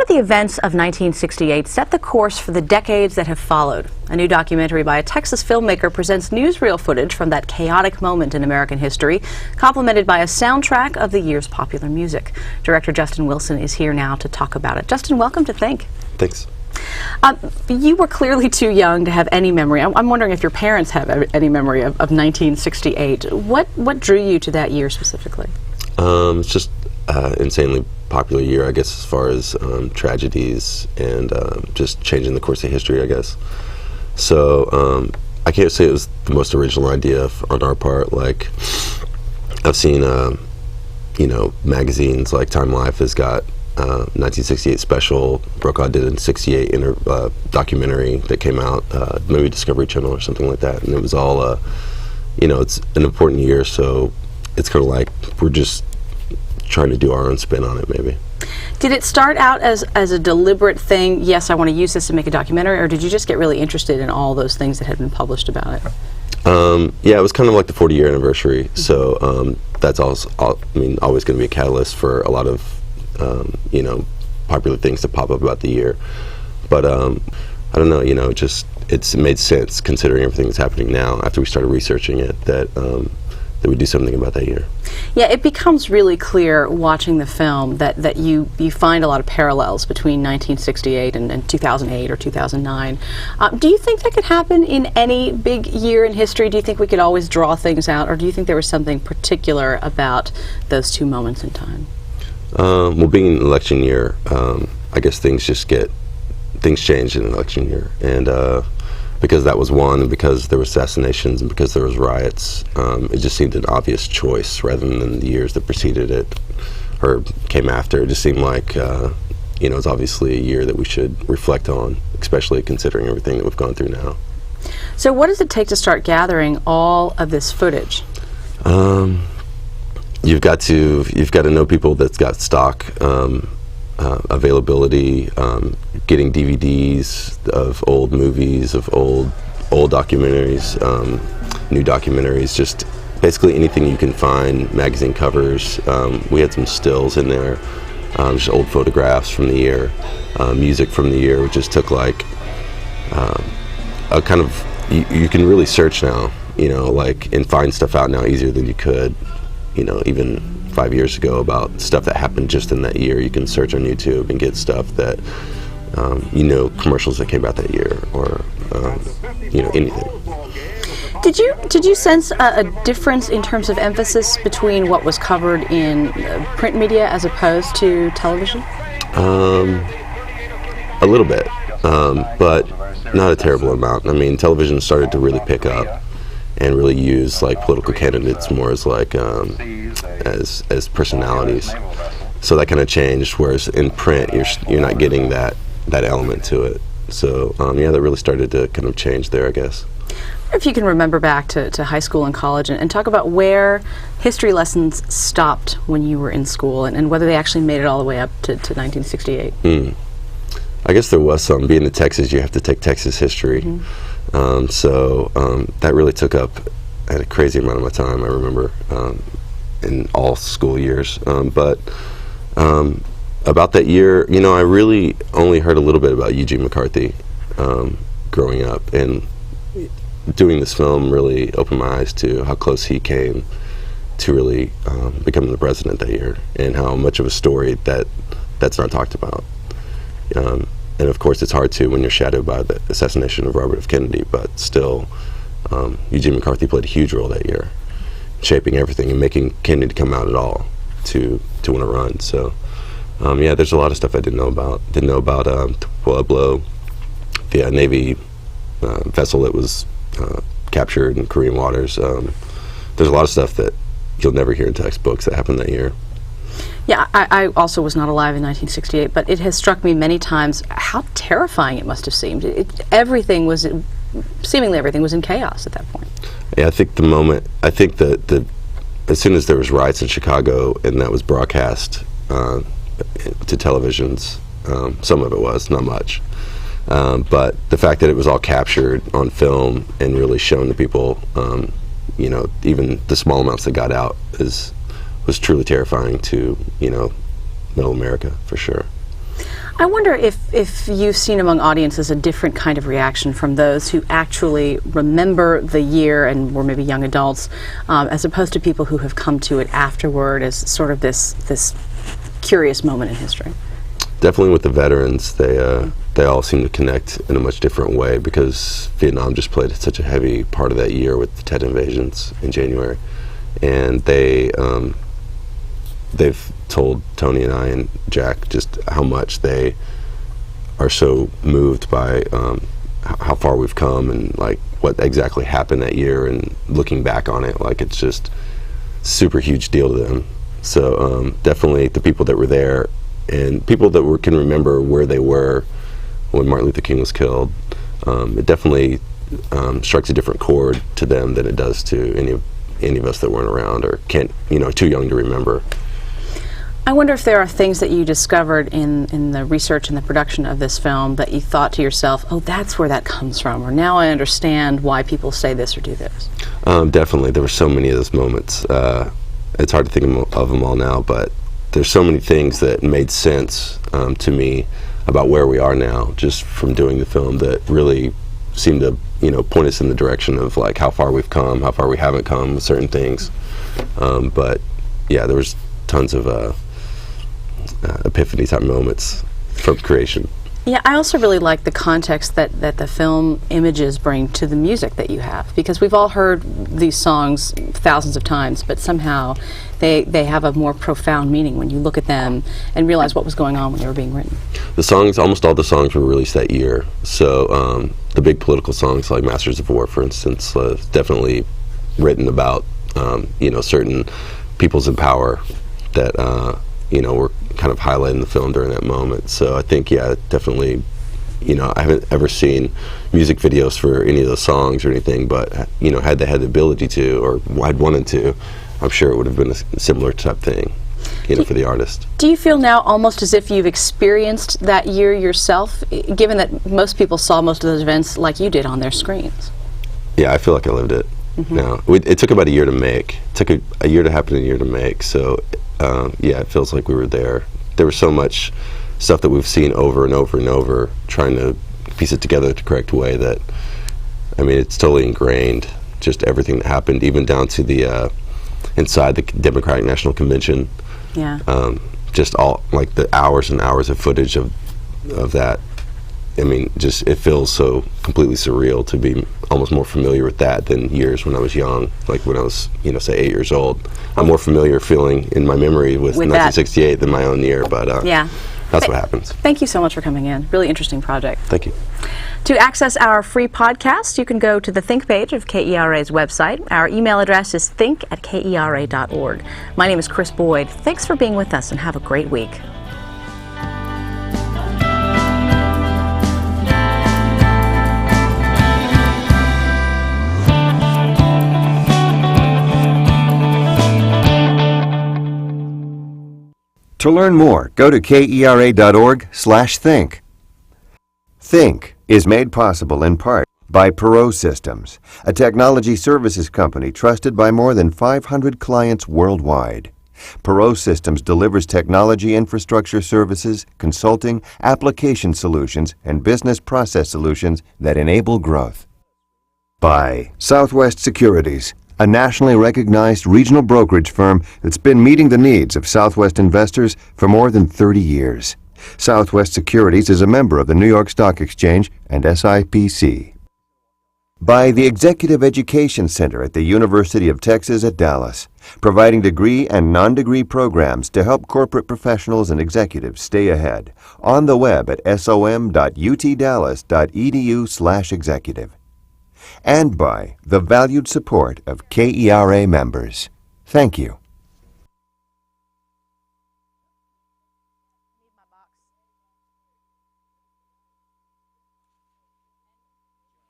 do the events of 1968 set the course for the decades that have followed? A new documentary by a Texas filmmaker presents newsreel footage from that chaotic moment in American history, complemented by a soundtrack of the year's popular music. Director Justin Wilson is here now to talk about it. Justin, welcome to Think. Thanks. You were clearly too young to have any memory. I'm wondering if your parents have any memory of 1968. What drew you to that year specifically? It's just insanely popular year, I guess, as far as tragedies and just changing the course of history, I guess. So I can't say it was the most original idea on our part. Like, I've seen, you know, magazines like Time Life has got 1968 special. Brokaw did a 68 documentary that came out, maybe Discovery Channel or something like that, and it was all, you know, it's an important year, so it's kind of like we're just trying to do our own spin on it, maybe. Did it start out as a deliberate thing, yes, I want to use this to make a documentary, or did you just get really interested in all those things that had been published about it? Yeah, it was kind of like the 40-year anniversary, so that's always going to be a catalyst for a lot of you know, popular things to pop up about the year. But I don't know, you know, it made sense considering everything that's happening now after we started researching it that we do something about that year. Yeah, it becomes really clear watching the film that you find a lot of parallels between 1968 and 2008 or 2009. Do you think that could happen in any big year in history? Do you think we could always draw things out, or do you think there was something particular about those two moments in time? Well, being an election year, I guess things change in an election year, and because that was one, and because there were assassinations, and because there was riots, it just seemed an obvious choice rather than the years that preceded it or came after. It just seemed like, you know, it's obviously a year that we should reflect on, especially considering everything that we've gone through now. So what does it take to start gathering all of this footage? You've got to know people that's got stock availability, getting DVDs of old movies, of old documentaries, new documentaries, just basically anything you can find, magazine covers. We had some stills in there, just old photographs from the year, music from the year, which just took like a kind of, you can really search now, you know, like, and find stuff out now easier than you could, you know, even 5 years ago about stuff that happened just in that year. You can search on YouTube and get stuff that, you know, commercials that came out that year, or, you know, anything. Did you sense a difference in terms of emphasis between what was covered in print media as opposed to television? A little bit, but not a terrible amount. I mean, television started to really pick up and really use like political candidates more as like as personalities. So that kind of changed. Whereas in print, you're not getting that element to it. So yeah, that really started to kind of change there, I guess. If you can remember back to high school and college and talk about where history lessons stopped when you were in school and whether they actually made it all the way up to 1968. I guess there was some. Being in Texas, you have to take Texas history. So that really took up a crazy amount of my time, I remember, in all school years. But about that year, you know, I really only heard a little bit about Eugene McCarthy growing up, and doing this film really opened my eyes to how close he came to really becoming the president that year, and how much of a story that's not talked about. And of course, it's hard to when you're shadowed by the assassination of Robert F. Kennedy, but still, Eugene McCarthy played a huge role that year, shaping everything and making Kennedy come out at all to want to run. So, yeah, there's a lot of stuff I didn't know about. Didn't know about Pueblo, the Navy vessel that was captured in Korean waters. There's a lot of stuff that you'll never hear in textbooks that happened that year. Yeah, I also was not alive in 1968, but it has struck me many times how terrifying it must have seemed. Seemingly everything was in chaos at that point. Yeah, I think that as soon as there was riots in Chicago and that was broadcast to televisions, some of it was, not much, but the fact that it was all captured on film and really shown to people, you know, even the small amounts that got out was truly terrifying to, you know, middle America, for sure. I wonder if you've seen among audiences a different kind of reaction from those who actually remember the year and were maybe young adults, as opposed to people who have come to it afterward as sort of this curious moment in history. Definitely with the veterans, they all seem to connect in a much different way because Vietnam just played such a heavy part of that year with the Tet invasions in January, and they've told Tony and I and Jack just how much they are so moved by how far we've come and like what exactly happened that year, and looking back on it, like it's just super huge deal to them. So definitely the people that were there and people that can remember where they were when Martin Luther King was killed, it definitely strikes a different chord to them than it does to any of us that weren't around or too young to remember. I wonder if there are things that you discovered in the research and the production of this film that you thought to yourself, oh, that's where that comes from, or now I understand why people say this or do this. Definitely. There were so many of those moments. It's hard to think of them all now, but there's so many things that made sense to me about where we are now just from doing the film that really seemed to point us in the direction of like how far we've come, how far we haven't come with certain things. But yeah, there was tons of epiphany type moments from creation. Yeah, I also really like the context that the film images bring to the music that you have, because we've all heard these songs thousands of times, but somehow they have a more profound meaning when you look at them and realize what was going on when they were being written. The songs, almost all the songs were released that year, so the big political songs like Masters of War, for instance, definitely written about certain peoples in power that were kind of highlighting the film during that moment. So I think, yeah, definitely, I haven't ever seen music videos for any of those songs or anything, but, had they had the ability to, or I'd wanted to, I'm sure it would have been a similar type thing, for the artist. Do you feel now almost as if you've experienced that year yourself, given that most people saw most of those events like you did on their screens? Yeah, I feel like I lived it now. It took about a year to make. It took a year to happen and a year to make, so yeah, it feels like we were there. There was so much stuff that we've seen over and over and over, trying to piece it together the correct way that, it's totally ingrained, just everything that happened, even down to the, inside the Democratic National Convention. Yeah. Just all, like the hours and hours of footage of that. Just it feels so completely surreal to be almost more familiar with that than years when I was young, like when I was, say 8 years old. I'm more familiar feeling in my memory with 1968 than my own year, but yeah, that's what happens. Thank you so much for coming in. Really interesting project. Thank you. To access our free podcast, you can go to the Think page of KERA's website. Our email address is think@kera.org. My name is Kris Boyd. Thanks for being with us and have a great week. To learn more, go to kera.org/think. Think is made possible in part by Perot Systems, a technology services company trusted by more than 500 clients worldwide. Perot Systems delivers technology infrastructure services, consulting, application solutions, and business process solutions that enable growth. By Southwest Securities, a nationally recognized regional brokerage firm that's been meeting the needs of Southwest investors for more than 30 years. Southwest Securities is a member of the New York Stock Exchange and SIPC. By the Executive Education Center at the University of Texas at Dallas, providing degree and non-degree programs to help corporate professionals and executives stay ahead. On the web at som.utdallas.edu/executive. And by the valued support of KERA members. Thank you.